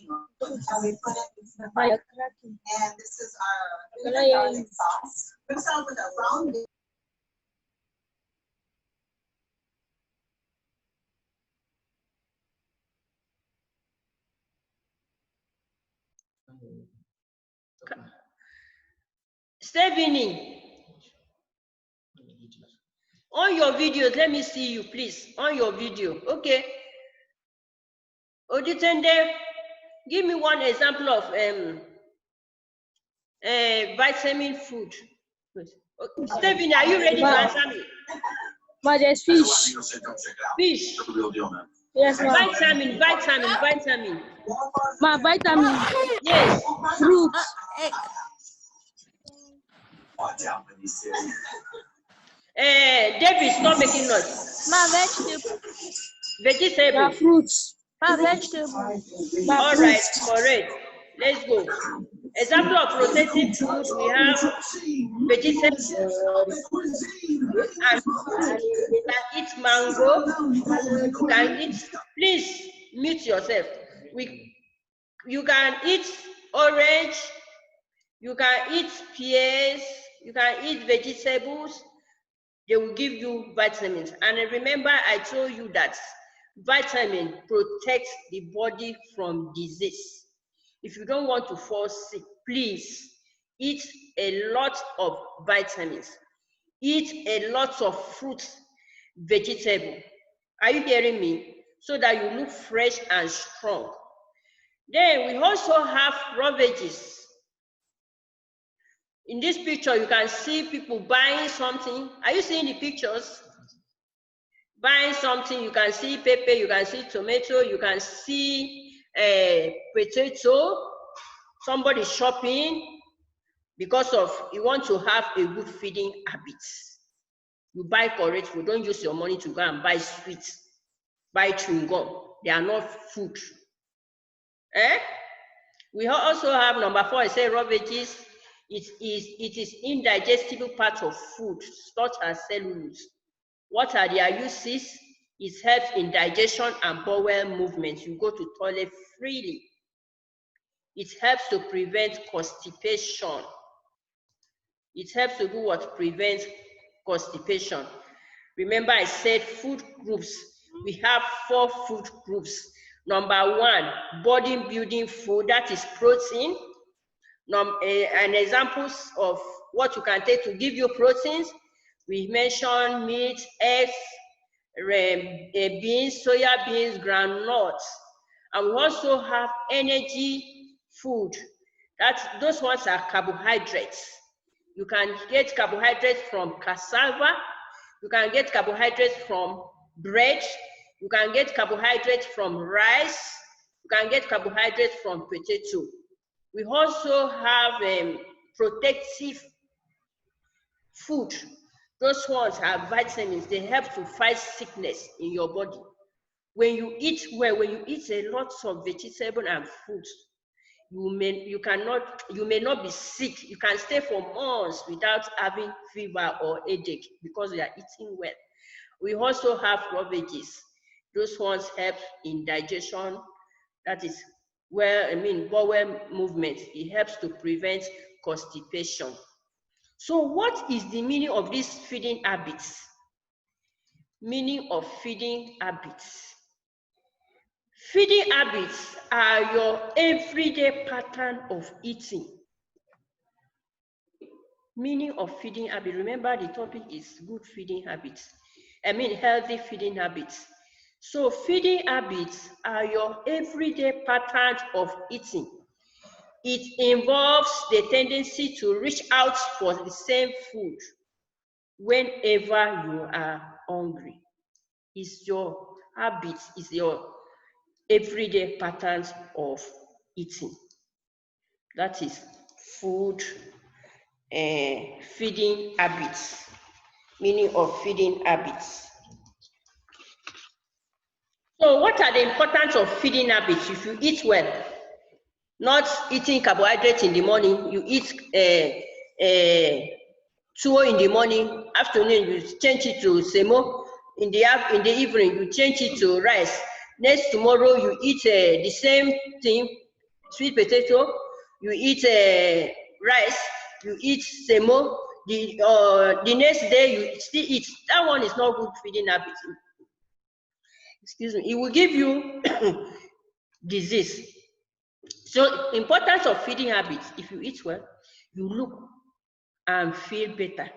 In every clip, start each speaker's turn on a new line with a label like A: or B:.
A: And we put it into the fire. And this is our garlic sauce. We're going to start with a brown.
B: Stephanie, on your videos, let me see you, please. On your video, okay. Oditende, give me one example of vitamin food. Stephanie, are you ready to answer me?
C: Ma, there's fish.
B: Fish.
C: Yes, ma.
B: Vitamin.
C: Ma, vitamin.
B: Yes.
C: Fruits.
B: David, stop making noise.
D: Ma, vegetable.
B: Vegetable.
C: Ma, fruits.
D: Ma, vegetable.
C: Ma,
B: All right, correct. Let's go. Example of protective food, we have vegetables and you can eat mango, you can eat, please mute yourself. You can eat orange, you can eat pears, you can eat vegetables. They will give you vitamins. And remember, I told you that vitamin protects the body from disease. If you don't want to fall sick, please eat a lot of vitamins. Eat a lot of fruits, vegetable. Are you hearing me? So that you look fresh and strong. Then we also have raw veggies. In this picture, you can see people buying something. Are you seeing the pictures? Buying something, you can see pepper, you can see tomato, you can see potato. Somebody shopping because of you want to have a good feeding habit. You buy correct food. Don't use your money to go and buy sweets, buy chewing gum. They are not food. We also have number 4. I say raw veggies. It is indigestible part of food, such as cellulose. What are their uses? It helps in digestion and bowel movement. You go to toilet freely. It helps to prevent constipation. It helps to do what? Prevent constipation. Remember, I said food groups. We have 4 food groups. Number 1, body building food, that is protein. And examples of what you can take to give you proteins. We mentioned meat, eggs, beans, soya beans, groundnuts. And we also have energy food. Those ones are carbohydrates. You can get carbohydrates from cassava. You can get carbohydrates from bread. You can get carbohydrates from rice. You can get carbohydrates from potato. We also have protective food. Those ones have vitamins. They help to fight sickness in your body. When you eat well, when you eat a lot of vegetable and fruit, you may not be sick. You can stay for months without having fever or headache because you are eating well. We also have raw veggies. Those ones help in digestion. That is bowel movement. It helps to prevent constipation. So what is the meaning of these feeding habits? Meaning of feeding habits. Feeding habits are your everyday pattern of eating. Meaning of feeding habit. Remember, the topic is good feeding habits. Healthy feeding habits. So feeding habits are your everyday patterns of eating. It involves the tendency to reach out for the same food whenever you are hungry. It's your habits, it's your everyday patterns of eating. That is food feeding habits. Meaning of feeding habits. So what are the importance of feeding habits? If you eat well, not eating carbohydrates in the morning, you eat tuwo in the morning, afternoon you change it to semo, in the evening you change it to rice. Next tomorrow you eat the same thing, sweet potato, you eat rice, you eat semo, the next day you still eat. That one is not good feeding habit. Excuse me. It will give you disease. So importance of feeding habits: if you eat well, you look and feel better.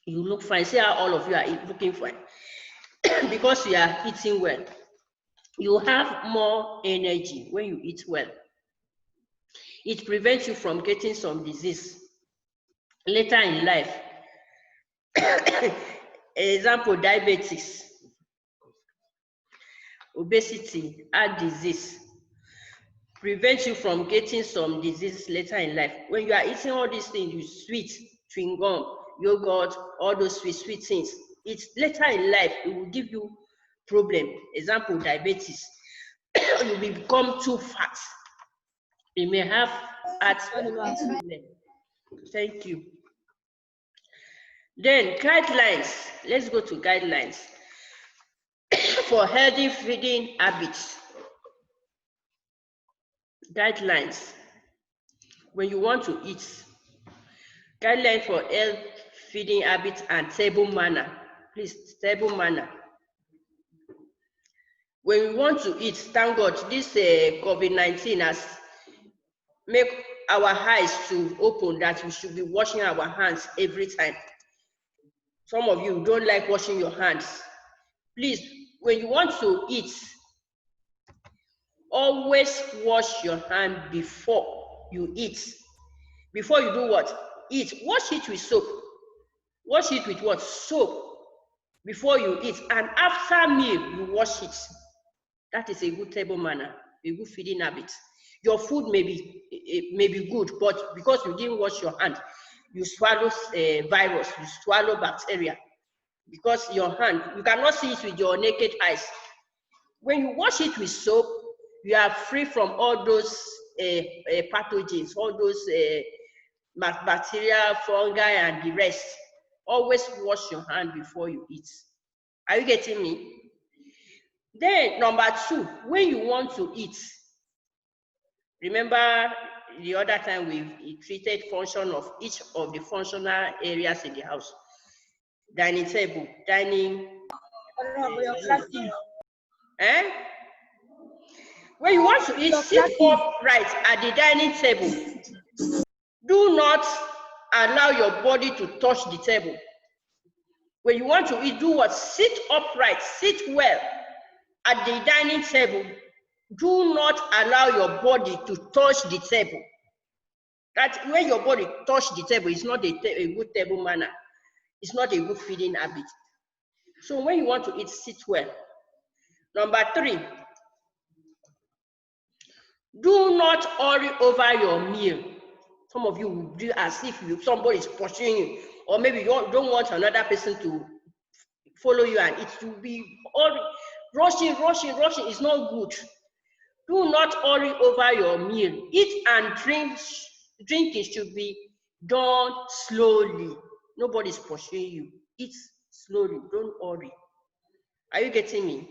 B: You look fine. See how all of you are looking fine because you are eating well. You have more energy when you eat well. It prevents you from getting some disease later in life. Example, diabetes, obesity, heart disease. Prevents you from getting some diseases later in life. When you are eating all these things, you sweet, chewing gum, yogurt, all those sweet things, it's later in life, it will give you problem. Example, diabetes. You will become too fat. You may have heart problem. Thank you. Then guidelines. Let's go to guidelines for healthy feeding habits. Guidelines when you want to eat. Guidelines for health feeding habits and table manner. Please, table manner. When we want to eat, thank God, this COVID-19 has made our eyes to open that we should be washing our hands every time. Some of you don't like washing your hands. Please, when you want to eat, always wash your hand before you eat. Before you do what? Eat. Wash it with soap. Wash it with what? Soap. Before you eat. And after meal, you wash it. That is a good table manner, a good feeding habit. Your food may be good, but because you didn't wash your hand, you swallow virus, you swallow bacteria. Because your hand, you cannot see it with your naked eyes. When you wash it with soap, you are free from all those pathogens, all those bacteria, fungi, and the rest. Always wash your hand before you eat. Are you getting me? Then number 2, when you want to eat, remember the other time we treated function of each of the functional areas in the house. Dining table, dining. When you want to eat, sit upright at the dining table. Do not allow your body to touch the table. When you want to eat, do what? Sit upright, sit well at the dining table. Do not allow your body to touch the table. That when your body touch the table, it's not a good table manner. It's not a good feeding habit. So when you want to eat, sit well. Number 3, do not hurry over your meal. Some of you will do as if somebody is pursuing you, or maybe you don't want another person to follow you and it will be all rushing. It's not good. Do not hurry over your meal. Eat and drinking should be done slowly. Nobody's pursuing you. Eat slowly, don't hurry. Are you getting me?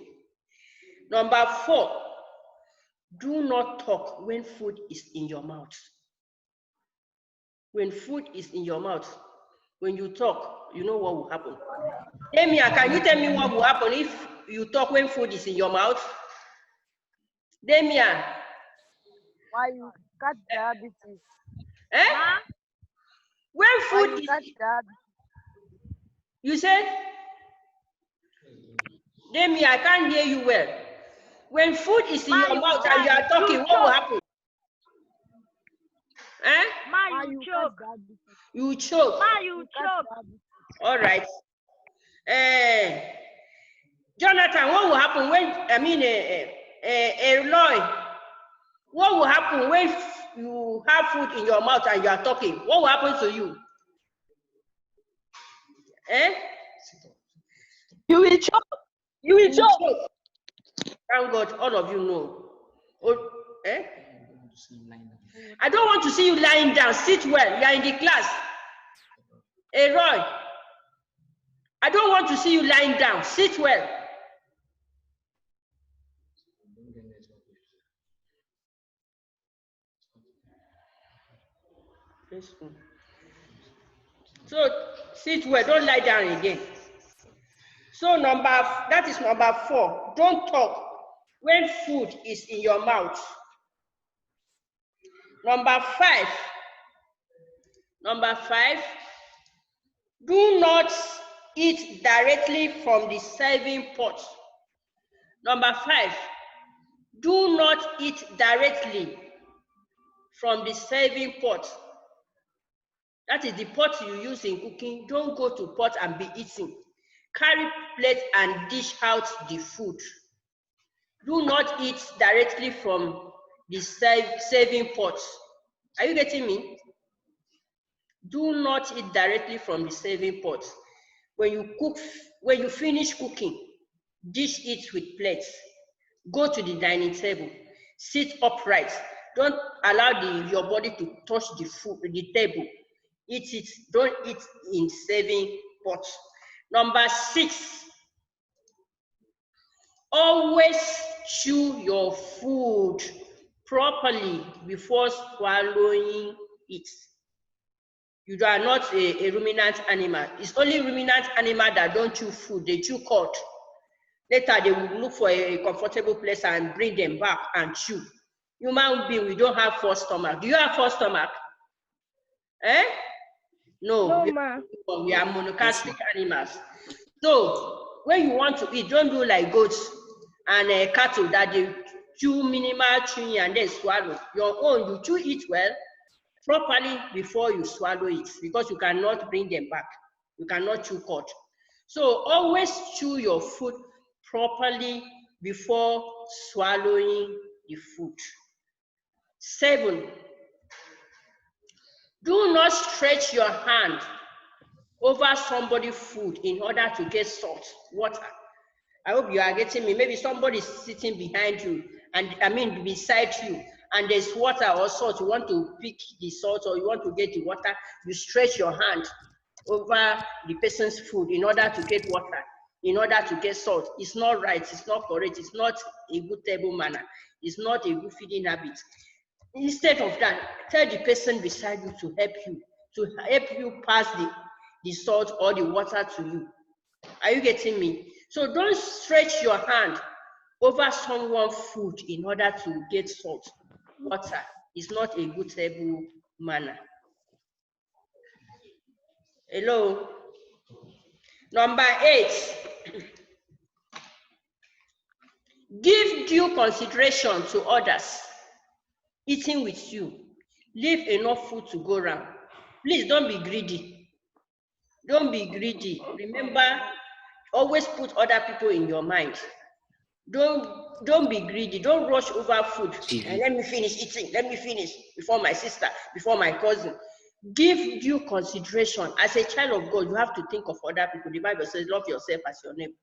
B: Number 4, do not talk when food is in your mouth. When food is in your mouth, when you talk, you know what will happen. Demia, can you tell me what will happen if you talk when food is in your mouth? Demia.
C: Why you cut diabetes?
B: When food is... You said? Demia, I can't hear you well. When food is in your mouth and you are talking, what will happen?
C: You choke.
B: You choke.
C: You choke.
B: All right. Jonathan, what will happen when, Eloy, what will happen when you have food in your mouth and you are talking? What will happen to you?
C: You will choke. You will choke.
B: Thank God, all of you know. I don't want to see you lying down. Sit well. You are in the class. Hey, Roy. I don't want to see you lying down. Sit well. So sit well, don't lie down again. So that is number 4. Don't talk when food is in your mouth. Number 5, do not eat directly from the serving pot. Number 5, do not eat directly from the serving pot. That is the pot you use in cooking. Don't go to pot and be eating. Carry plate and dish out the food. Do not eat directly from the serving pot. Are you getting me? Do not eat directly from the serving pot. When you finish cooking, dish it with plates. Go to the dining table. Sit upright. Don't allow your body to touch the table. Eat it. Don't eat in serving pots. Number 6, always chew your food properly before swallowing it. You are not a ruminant animal. It's only ruminant animal that don't chew food. They chew cud. Later, they will look for a comfortable place and bring them back and chew. Human being, we don't have 4 stomachs. Do you have 4 stomachs? Eh? No, we are monogastric animals. So, when you want to eat, don't do like goats and cattle that they chew minimal chewing and then swallow. Your own, you chew it well, properly before you swallow it, because you cannot bring them back. You cannot chew cud. So always chew your food properly before swallowing the food. 7, do not stretch your hand over somebody's food in order to get salt, water. I hope you are getting me. Maybe somebody is sitting behind you, and beside you, and there's water or salt. You want to pick the salt or you want to get the water, you stretch your hand over the person's food in order to get water, in order to get salt. It's not right, it's not correct, it's not a good table manner, it's not a good feeding habit. Instead of that, tell the person beside you to help you pass the salt or the water to you. Are you getting me? So don't stretch your hand over someone's food in order to get salt, water. It's not a good table manner. Hello? Number 8, give due consideration to others eating with you. Leave enough food to go around. Please don't be greedy. Don't be greedy. Remember, always put other people in your mind. Don't be greedy. Don't rush over food. And let me finish eating. Let me finish before my sister, before my cousin. Give due consideration. As a child of God, you have to think of other people. The Bible says, love yourself as your neighbor.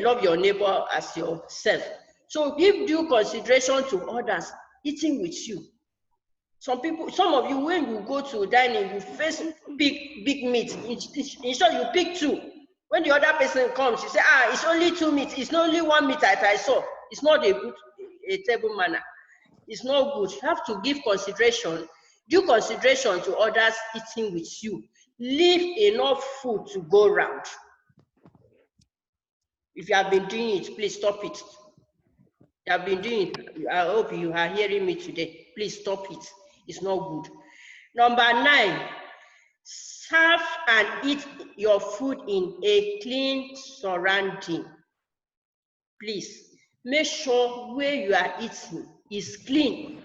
B: Love your neighbor as yourself. So give due consideration to others eating with you. Some of you, when you go to dining, you face big meat. In short, you pick 2. When the other person comes, you say, it's only 2 meat. It's not only 1 meat that I saw. It's not a table manner. It's not good. You have to give consideration, due consideration to others eating with you. Leave enough food to go around. If you have been doing it, please stop it. You have been doing it. I hope you are hearing me today. Please stop it. It's not good. Number 9, serve and eat your food in a clean surrounding. Please make sure where you are eating is clean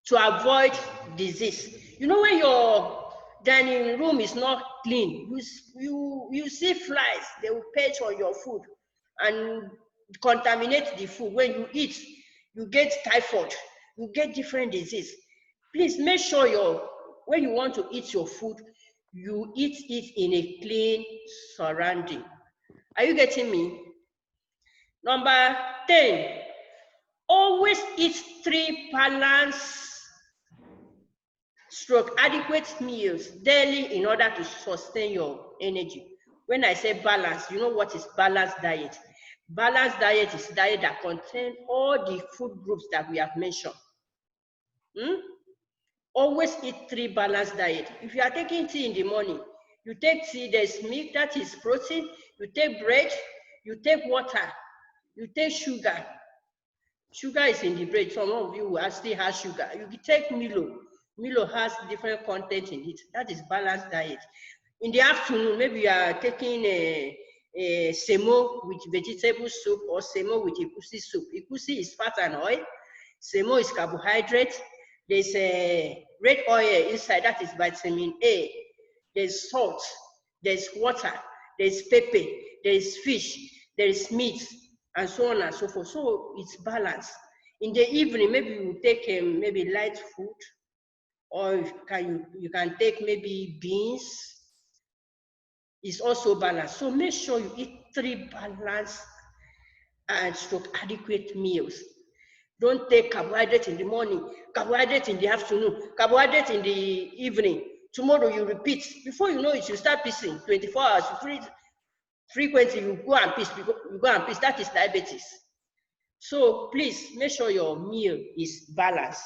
B: to avoid disease. You know, when your dining room is not clean, you see flies. They will perch on your food and contaminate the food. When you eat, you get typhoid, you get different disease. Please make sure when you want to eat your food, you eat it in a clean surrounding. Are you getting me? Number 10, always eat 3 balanced adequate meals daily in order to sustain your energy. When I say balance, you know what is balanced diet? Balanced diet is diet that contains all the food groups that we have mentioned. Always eat 3 balanced diet. If you are taking tea in the morning, you take tea, there's milk, that is protein, you take bread, you take water, you take sugar. Sugar is in the bread. Some of you will still have sugar. You take Milo. Milo has different content in it. That is balanced diet. In the afternoon, maybe you are taking a semo with vegetable soup or semo with ikusi soup. Ikusi is fat and oil. Semo is carbohydrate. There's a red oil inside, that is vitamin A. There's salt, there's water, there's pepper, there's fish, there's meat, and so on and so forth. So it's balanced. In the evening, maybe you take maybe light food, or you can take maybe beans. It's also balanced. So make sure you eat 3 balanced and adequate meals. Don't take carbohydrate in the morning, carbohydrate in the afternoon, carbohydrate in the evening. Tomorrow you repeat. Before you know it, you start pissing. 24 hours, frequently you go and piss. That is diabetes. So please make sure your meal is balanced.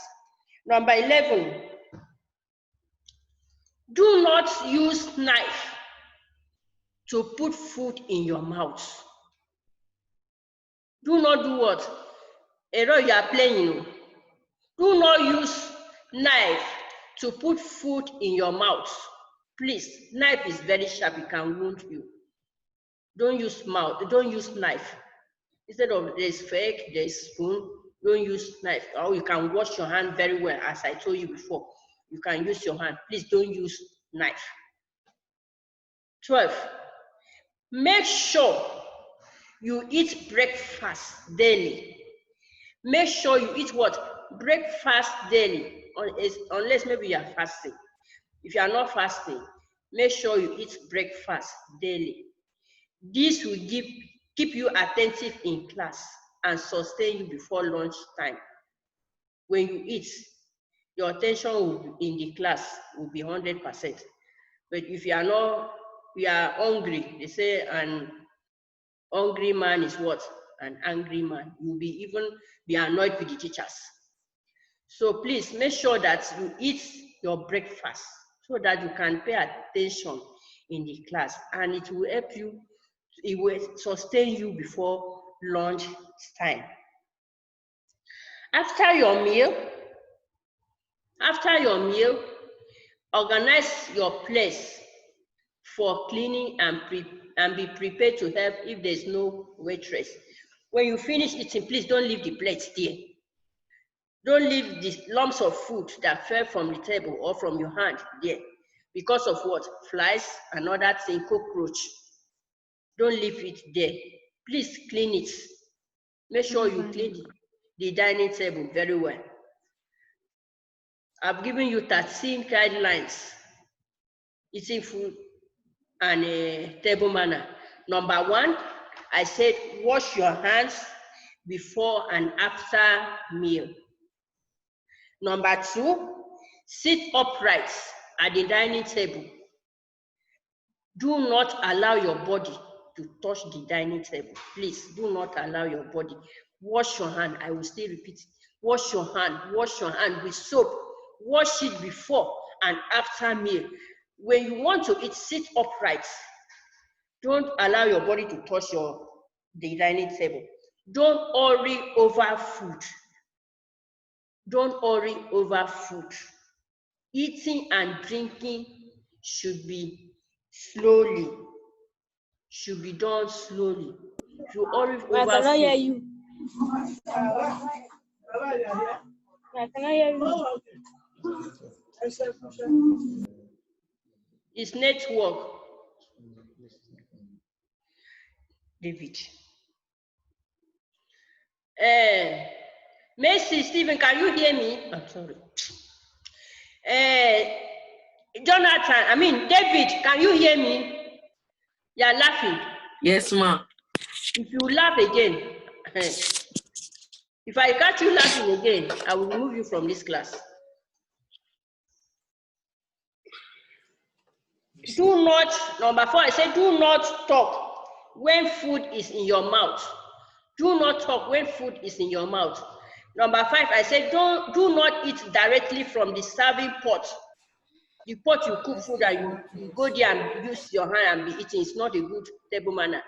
B: Number 11, do not use knife to put food in your mouth. Do not do what? You are playing. Do not use knife to put food in your mouth. Please, knife is very sharp, it can wound you. Don't use knife. Instead of there's fork, there's spoon, don't use knife. Or you can wash your hand very well, as I told you before. You can use your hand. Please don't use knife. 12, make sure you eat breakfast daily. Make sure you eat what? Breakfast daily, unless maybe you are fasting. If you are not fasting, make sure you eat breakfast daily. This will keep you attentive in class and sustain you before lunch time. When you eat, your attention in the class will be 100%. But if you are hungry, they say an hungry man is what? An angry man. You'll be annoyed with the teachers. So please make sure that you eat your breakfast so that you can pay attention in the class, and it will help you, it will sustain you before lunch time. After your meal, organize your place for cleaning and be prepared to help if there's no waitress. When you finish eating, please don't leave the plates there. Don't leave the lumps of food that fell from the table or from your hand there. Because of what? Flies and other things, cockroach. Don't leave it there. Please clean it. Make sure you clean the dining table very well. I've given you 13 guidelines eating food and a table manner. Number 1, I said wash your hands before and after meal. Number 2, sit upright at the dining table. Do not allow your body to touch the dining table. Please do not allow your body. Wash your hand. I will still repeat. Wash your hand with soap. Wash it before and after meal. When you want to eat, sit upright. Don't allow your body to touch the dining table. Don't hurry over food. Don't hurry over food. Eating and drinking should be done slowly. If you hurry over food,
C: I cannot hear you.
B: It's network. David. Messi, Stephen, can you hear me? I'm sorry. David, can you hear me? You're laughing.
D: Yes, ma'am.
B: If you laugh again, if I catch you laughing again, I will remove you from this class. Number 4, I said do not talk when food is in your mouth. Do not talk when food is in your mouth. Number 5, I said do not eat directly from the serving pot. The pot you cook food and you go there and use your hand and be eating. It's not a good table manner.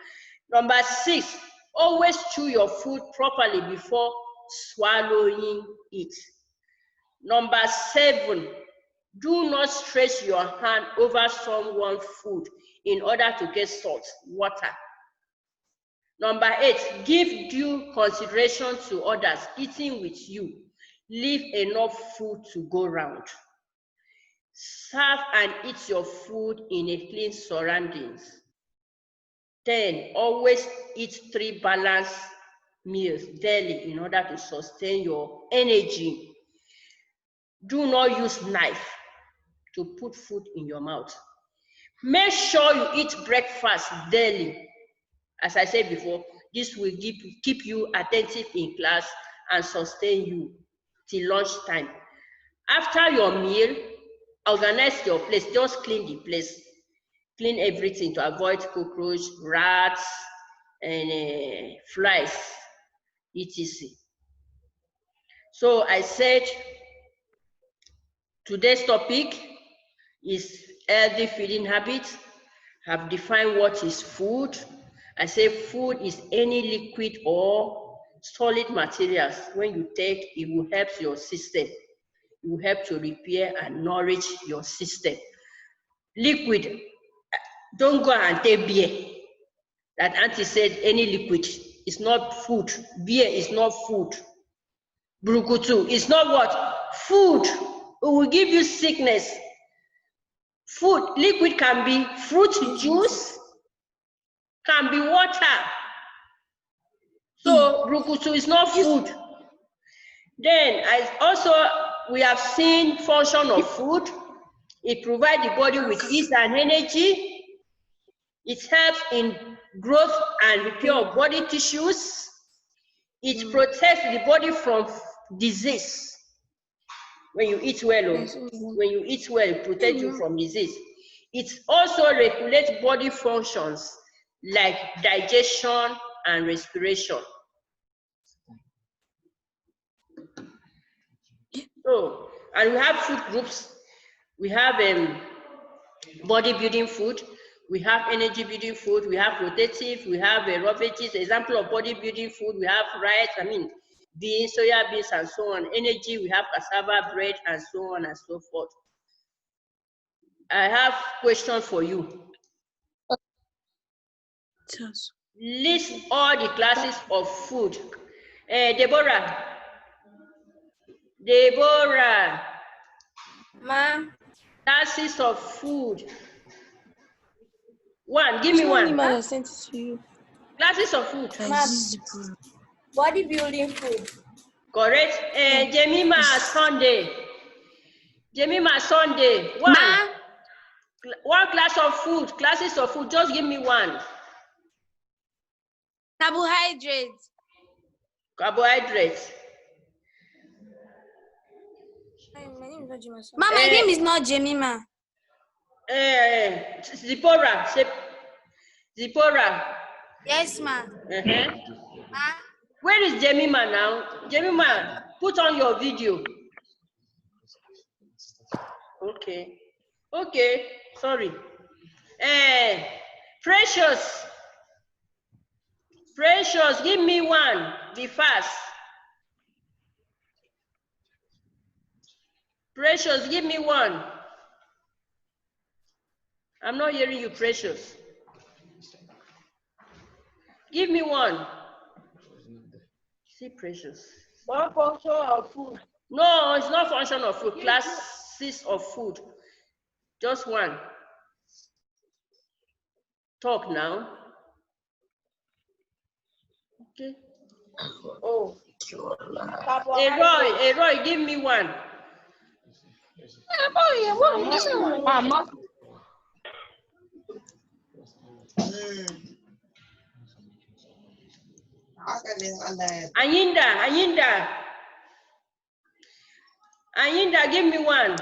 B: Number 6, always chew your food properly before swallowing it. Number 7, do not stretch your hand over someone's food in order to get salt, water. Number 8, give due consideration to others eating with you. Leave enough food to go round. Serve and eat your food in a clean surroundings. 10, always eat 3 balanced meals daily in order to sustain your energy. Do not use knife to put food in your mouth. Make sure you eat breakfast daily. As I said before, this will keep you attentive in class and sustain you till lunchtime. After your meal, organize your place. Just clean the place. Clean everything to avoid cockroach, rats, and flies, etc. So I said today's topic is healthy feeding habits. Have defined what is food. I say food is any liquid or solid materials. When you take, it will help your system. It will help to repair and nourish your system. Liquid, don't go and take beer. That auntie said any liquid is not food. Beer is not food. Brukutu is not what? Food. It will give you sickness. Food, liquid can be fruit juice, can be water. So brukutu is not food. Then we have seen function of food. It provides the body with ease and energy. It helps in growth and repair of body tissues. It protects the body from disease. When you eat well, it protects you from disease. It also regulates body functions like digestion and respiration. So, and we have food groups. We have bodybuilding food. We have energy building food. We have rotative. We have raw veggies. Example of bodybuilding food. We have rice. Beans, soya beans, and so on. Energy. We have cassava bread, and so on and so forth. I have question for you. List all the classes of food. Deborah.
D: Ma.
B: Classes of food. One, give me one.
D: I sent it to you.
B: Classes of food.
D: Ma. Bodybuilding food.
B: Correct. Jemima Sunday. One.
D: Ma.
B: One class of food. Classes of food. Just give me one.
D: Carbohydrates.
B: Carbohydrates.
D: Ma, my name is not Jemima.
B: Zipporah.
D: Yes, ma. Ma.
B: Where is Jemima now? Jemima, put on your video. Okay. Sorry. Precious, give me one. Be fast. Precious, give me one. I'm not hearing you, Precious. Give me one. See, Precious.
C: One function of food.
B: No, it's not function of food. Classes of food. Just one. Talk now. Okay.
C: Oh.
B: Roy, give me one.
C: Mama.
B: Anyinda, give me one.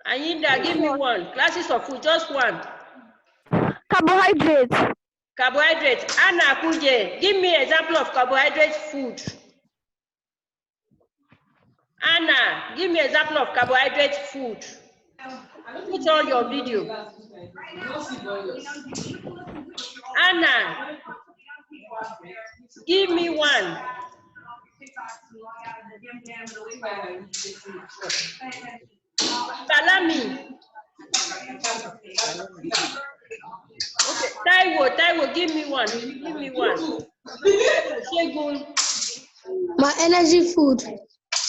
B: Anyinda, give me one. Classes of food, just one.
C: Carbohydrates.
B: Carbohydrate. Anna Kuje, give me an example of carbohydrate food. Anna, give me an example of carbohydrate food. Put on your video. Anna, give me one. Salami. Okay, Taiwo, give me one. Give me one. Shegun.
E: My energy food.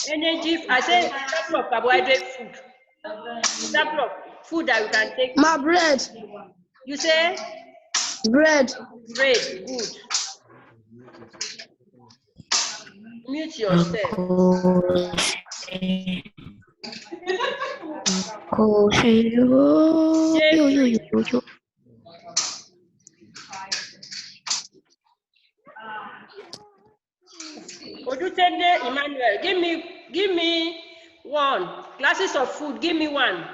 B: Energy. I say example of carbohydrate food. Example of food that you can take.
E: My bread.
B: You say?
E: Bread.
B: Bread. Good. Mute yourself. Odutende Emmanuel, give me one. Glasses of food, give me one.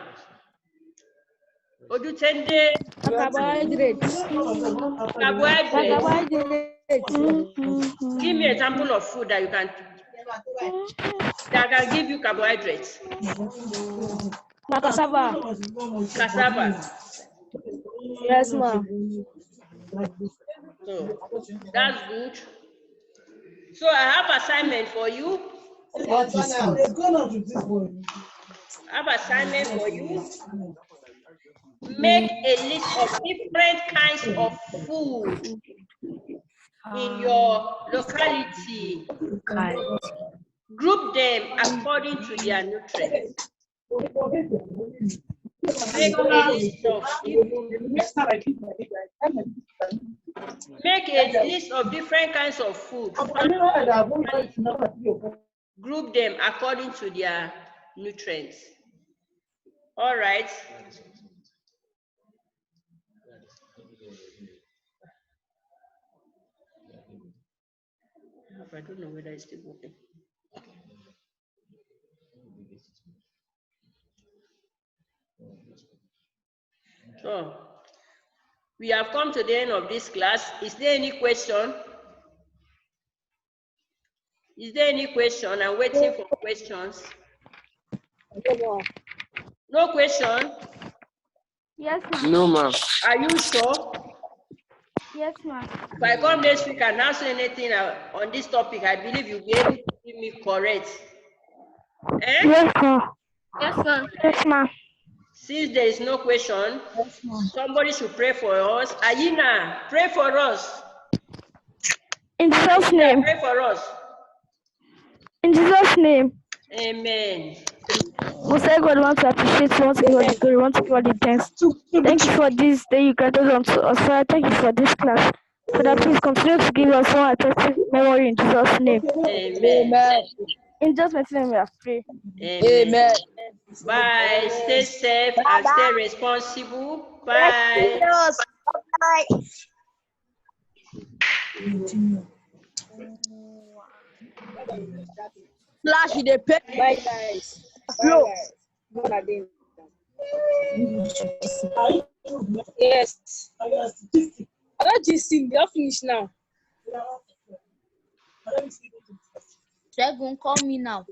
B: Odutende.
C: Carbohydrates.
B: Carbohydrates. Give me an example of food that can give you carbohydrates.
C: Cassava.
B: Cassava.
C: Yes, ma'am.
B: So that's good. So I have assignment for you. I have assignment for you. Make a list of different kinds of food in your locality. Group them according to their nutrients. Make a list of different kinds of food. Group them according to their nutrients. All right. I don't know whether it's still working. So, we have come to the end of this class. Is there any question? Is there any question? I'm waiting for questions. No question?
C: Yes, ma'am.
E: No, ma'am.
B: Are you sure?
C: Yes, ma'am.
B: If I come next week and answer anything on this topic, I believe you'll be able to give me correct. Eh?
C: Yes, ma'am. Yes, ma'am. Yes, ma'am.
B: Since there is no question, somebody should pray for us. Ayina, pray for us.
C: In Jesus'
B: Ayina,
C: name.
B: pray for us.
C: In Jesus' name.
B: Amen.
C: We say God wants to appreciate you, want to give all the glory, want to give all the thanks. Thank you for this day you granted unto us. Father, thank you for this class. Father, please continue to give us one attractive memory in Jesus' name.
B: Amen.
C: In Jesus' name we have prayed.
B: Amen. Bye. Stay safe and stay responsible. Bye.
E: Flash the pay.
C: Bye, guys. Bye, guys. Good again. Yes. I got this thing. They're finished now.
D: Dragon, call me now.